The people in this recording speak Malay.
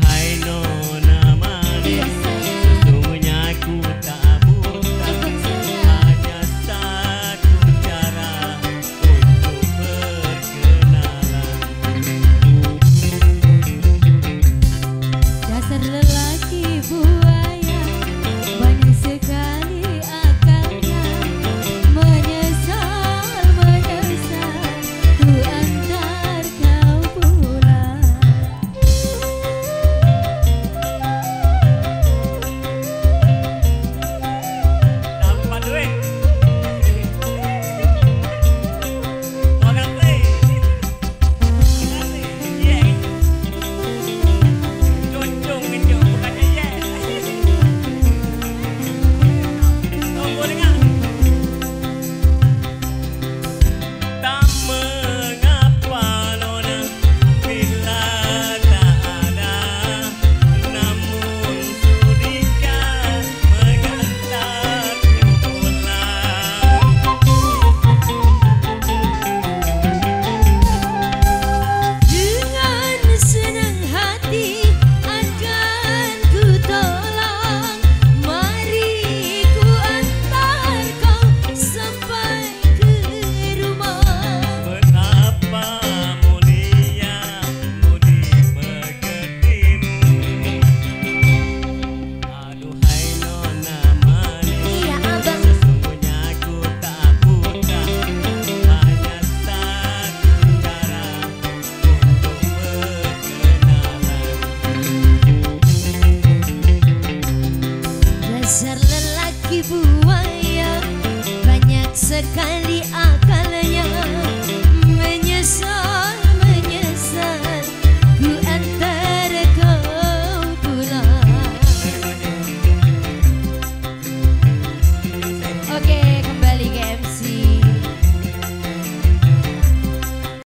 Aduhai nona manis, sesungguhnya ku tak buta, hanya satu cara untuk berkenalan. Dasar lelaki buaya, banyak sekali akalnya. Menyesal, menyesal, ku antar kau pulang. Dapat duit. Makasih. Makasih. Yeah. Cuncung itu bukannya yeah. Tunggu dengar. Tak mengapa nona bila tak ada, namun sudikah mengantarku pulang. Dengan senang hati akan ku tolong. Mari ku antar kau sampai ke rumah. Betapa mulia budi pekertimu. Aduhai nona manis, Iya abang. sesungguhnya ku tak buta, hanya satu cara untuk berkenalan. Dasar lelaki buaya, banyak sekali